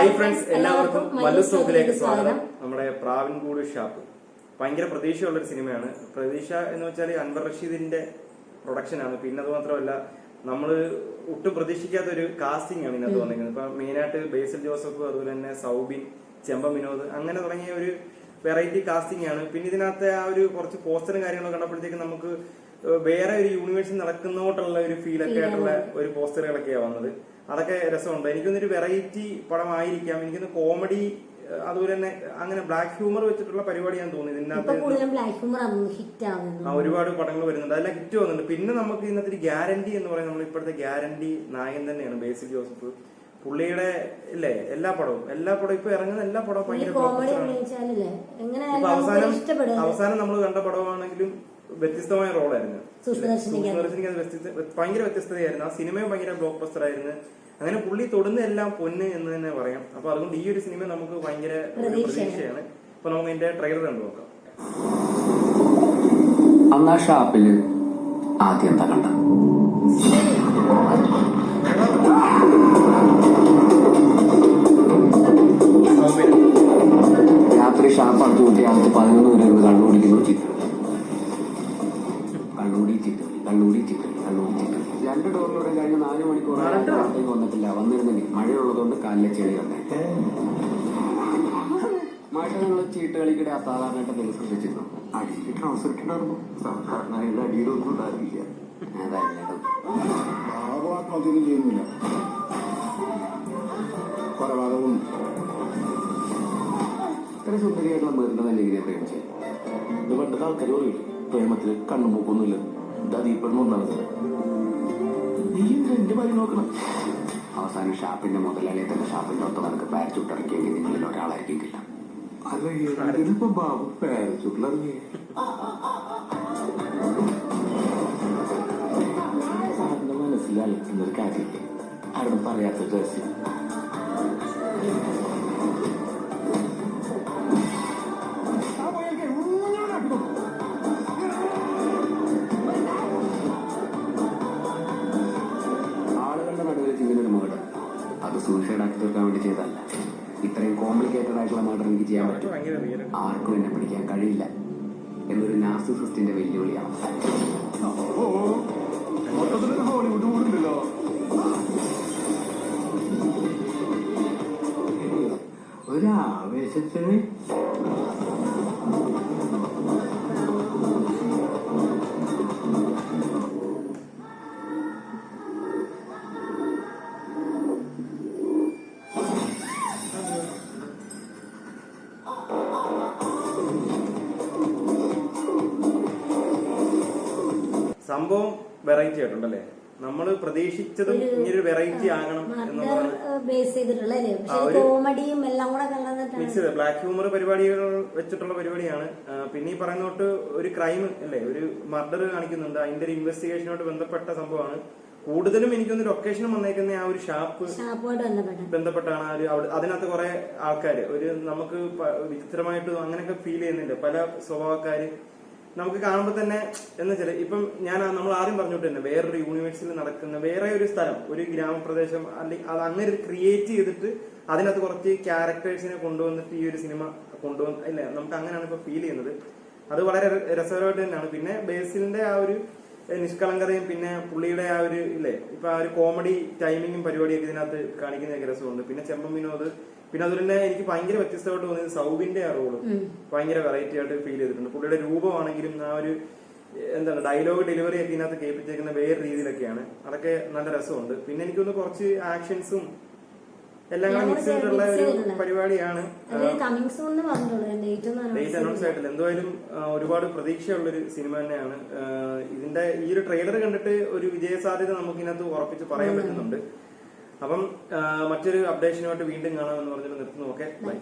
Hi friends, എല്ലാവർക്കും മല്ലു സ്റ്റോക്കിലേക്ക് സ്വാഗതം. നമ്മുടെ പ്രാവൻകൂട് ഷാപ്പ് ഭയങ്കര പ്രതീക്ഷയുള്ളൊരു സിനിമയാണ്. പ്രതീക്ഷ എന്ന് വെച്ചാൽ അൻവർ റഷീദിന്റെ പ്രൊഡക്ഷനാണ്. പിന്നെ അത് മാത്രമല്ല, നമ്മൾ ഒട്ടും പ്രതീക്ഷിക്കാത്ത ഒരു കാസ്റ്റിംഗ് ആണ് ഇതിനകത്ത് വന്നിരിക്കുന്നത്. ഇപ്പൊ മെയിനായിട്ട് ബേസിൽ ജോസഫ്, അതുപോലെ തന്നെ സൗബിൻ, ചെമ്പ വിനോദ്, അങ്ങനെ തുടങ്ങിയ ഒരു വെറൈറ്റി കാസ്റ്റിംഗ് ആണ്. പിന്നെ ഇതിനകത്തെ ആ ഒരു കുറച്ച് പോസ്റ്ററും കാര്യങ്ങളൊക്കെ കണ്ടപ്പോഴത്തേക്ക് നമുക്ക് വേറെ ഒരു യൂണിവേഴ്സിൽ നടക്കുന്നോട്ടുള്ള ഒരു ഫീലൊക്കെ ആയിട്ടുള്ള ഒരു പോസ്റ്ററുകളൊക്കെയാണ് വന്നത്. അതൊക്കെ രസമുണ്ട്. എനിക്കൊന്നൊരു വെറൈറ്റി പടമായിരിക്കാം. എനിക്കൊന്ന് കോമഡി, അതുപോലെ തന്നെ അങ്ങനെ ബ്ലാക്ക് ഹ്യൂമർ വെച്ചിട്ടുള്ള പരിപാടിയാന്ന് തോന്നുന്നു. ഇതിനകത്ത് ഒരുപാട് പടങ്ങൾ വരുന്നുണ്ട്, അതെല്ലാം ഹിറ്റ് വന്നിട്ടുണ്ട്. പിന്നെ നമുക്ക് ഇതിനകത്ത് ഗ്യാരണ്ടി എന്ന് പറയുന്നത് നമ്മൾ ഇപ്പോഴത്തെ ഗ്യാരണ്ടി നായകൻ തന്നെയാണ് ബേസിൽ ജോസഫ്. പുള്ളിയുടെ ഇല്ലേ എല്ലാ പടവും ഇപ്പൊ ഇറങ്ങുന്ന എല്ലാ പടവും ഭയങ്കര അവസാനം നമ്മൾ കണ്ട പടമാണെങ്കിലും വ്യത്യസ്തമായ റോളായിരുന്നു. ഭയങ്കര വ്യത്യസ്തതയായിരുന്നു. ആ സിനിമയും ഭയങ്കര ബ്ലോക്ക് ബസ്റ്റർ ആയിരുന്നു. അങ്ങനെ പുള്ളി തൊടുന്ന എല്ലാം പൊന്ന് എന്ന് തന്നെ പറയാം. അപ്പൊ അതുകൊണ്ട് ഈ ഒരു സിനിമ നമുക്ക് ഭയങ്കര പ്രതീക്ഷയാണ്. അപ്പൊ നമുക്ക് ഇതിന്റെ ട്രെയിലർ കണ്ടു നോക്കാം. അന്നാ ഷാപ്പില് ആദ്യം എന്താ കണ്ട? രാത്രി ഷാപ്പ് അടുത്ത് കൂട്ടി ആൾക്ക് 11 വരെ ഇരുന്ന് കണ്ണുപിടിക്കുന്നു. കണ്ണൂടി 2 ഡോറിലൂടെ കഴിഞ്ഞ 4 മണിക്കൂറായിട്ട് വന്നിട്ടില്ല. വന്നിരുന്നെങ്കിൽ മഴയുള്ളതുകൊണ്ട് കാലിലെ ചെളി വന്നേ. മഴയുള്ള ചീട്ട് കളിക്കിടെ അസാധാരണയായിട്ട് നിങ്ങൾ ശ്രദ്ധിച്ചിരുന്നു. അടിയിൽ ട്രൗസർ ഇട്ടുണ്ടായിരുന്നു. സാധാരണ അടിയിലൊന്നും ഉണ്ടായിരുന്നില്ല. ആത്മഹത്യൊന്നും ചെയ്യുന്നില്ല. കൊലപാതകവും ഇത്ര സുന്ദരിയായിട്ടുള്ള മൃഗങ്ങളല്ലേ ഇങ്ങനെ പ്രേമിച്ചത്? ഇത് പണ്ടത്തെ ആൾക്കാർ പറയും പ്രേമത്തില് കണ്ണുമൂക്കൊന്നുമില്ല. എന്റെ പരി നോക്കണം. അവസാനം ഷാപ്പിന്റെ മുതലാളിയെ തന്നെ ഷാപ്പിന്റെ ഒത്ത നിനക്ക് പാരച്ചൂട്ടിറക്കിയെങ്കിൽ നിങ്ങളിൽ ഒരാളായിരിക്കില്ല. അല്ല, ഇതിപ്പോ ബാബു പാരച്ചൂട്ടിലിറങ്ങി സാറിന്റെ മനസ്സിലല്ല എന്നൊരു കാര്യമില്ല. ആരും പറയാത്ത രഹസ്യം. അത് സൂസൈഡ് ആക്കി തീർക്കാൻ വേണ്ടി ചെയ്തല്ല. ഇത്രയും കോംപ്ലിക്കേറ്റഡ് ആയിട്ടുള്ള മർഡർ എനിക്ക് ചെയ്യാൻ പറ്റും. ആർക്കും എന്നെ പിടിക്കാൻ കഴിയില്ല എന്നൊരു നാർസിസിസ്റ്റിന്റെ വെല്ലുവിളിയാണ്. ഒരാവേശത്തിന് സംഭവം വെറൈറ്റി ആയിട്ടുണ്ടല്ലേ. നമ്മള് പ്രതീക്ഷിച്ചതും ഇങ്ങനൊരു വെറൈറ്റി ആകണം എന്നുള്ളതാണ്. മിക്സ് ചെയ്ത് ബ്ലാക്ക് ഹ്യൂമർ പരിപാടികൾ വെച്ചിട്ടുള്ള പരിപാടിയാണ്. പിന്നെ ഈ പറയുന്ന തൊട്ട് ഒരു ക്രൈം അല്ലേ, ഒരു മർഡർ കാണിക്കുന്നുണ്ട്. അതിന്റെ ഒരു ഇൻവെസ്റ്റിഗേഷനോട്ട് ബന്ധപ്പെട്ട സംഭവമാണ്. കൂടുതലും എനിക്കൊന്ന് ലൊക്കേഷനും വന്നേക്കുന്ന ആ ഒരു ഷാപ്പുമായിട്ട് ബന്ധപ്പെട്ടാണ്. അതിനകത്ത് കുറെ ആൾക്കാര് ഒരു നമുക്ക് വിചിത്രമായിട്ട് അങ്ങനെയൊക്കെ ഫീൽ ചെയ്യുന്നുണ്ട്. പല സ്വഭാവക്കാര് നമുക്ക് കാണുമ്പോൾ തന്നെ എന്ന് വെച്ചാൽ ഇപ്പം നമ്മൾ ആദ്യം പറഞ്ഞിട്ട് തന്നെ വേറൊരു യൂണിവേഴ്സിൽ നടക്കുന്ന വേറെ ഒരു സ്ഥലം, ഒരു ഗ്രാമപ്രദേശം, അല്ലെങ്കിൽ അത് അങ്ങനെ ഒരു ക്രിയേറ്റ് ചെയ്തിട്ട് അതിനകത്ത് കുറച്ച് ക്യാരക്ടേഴ്സിനെ കൊണ്ടുവന്നിട്ട് ഈ ഒരു സിനിമ ഇല്ലേ, നമുക്ക് അങ്ങനെയാണ് ഇപ്പൊ ഫീൽ ചെയ്യുന്നത്. അത് വളരെ രസകരമായിട്ട് തന്നെയാണ്. പിന്നെ ബേസിലിന്റെ ആ ഒരു നിഷ്കളങ്കതയും പിന്നെ പുള്ളിയുടെ ആ ഒരു ഇല്ലേ ഇപ്പൊ ആ ഒരു കോമഡി ടൈമിങ്ങും പരിപാടിയൊക്കെ ഇതിനകത്ത് കാണിക്കുന്നതൊക്കെ രസമുണ്ട്. പിന്നെ ചെമ്പൻ വിനോദ്, പിന്നെ അതുപോലെ തന്നെ എനിക്ക് ഭയങ്കര വ്യത്യസ്തമായിട്ട് തോന്നിയത് സൗബിന്റെ ആ റോള് ഭയങ്കര വെറൈറ്റി ആയിട്ട് ഫീൽ ചെയ്തിട്ടുണ്ട്. പുള്ളിയുടെ രൂപമാണെങ്കിലും ആ ഒരു എന്താണ് ഡയലോഗ് ഡെലിവറി ഒക്കെ ഇതിനകത്ത് കേൾപ്പിച്ചേക്കുന്ന വേറെ രീതിയിലൊക്കെയാണ്. അതൊക്കെ നല്ല രസമുണ്ട്. പിന്നെ എനിക്കൊന്ന് കുറച്ച് ആക്ഷൻസും എല്ലാം കൂടെ മിക്സ് ചെയ്തിട്ടുള്ള ഒരു പരിപാടിയാണ്. ഡേറ്റ് അനൗൺസ് ആയിട്ടില്ല. എന്തായാലും ഒരുപാട് പ്രതീക്ഷയുള്ളൊരു സിനിമ തന്നെയാണ്. ഇതിന്റെ ഈ ഒരു ട്രെയിലർ കണ്ടിട്ട് ഒരു വിജയസാധ്യത നമുക്ക് ഇതിനകത്ത് ഉറപ്പിച്ച് പറയാൻ പറ്റുന്നുണ്ട്. അപ്പം മറ്റൊരു അപ്ഡേഷനുമായിട്ട് വീണ്ടും കാണാമെന്ന് പറഞ്ഞിട്ട് നിർത്തുന്നു. Okay, by.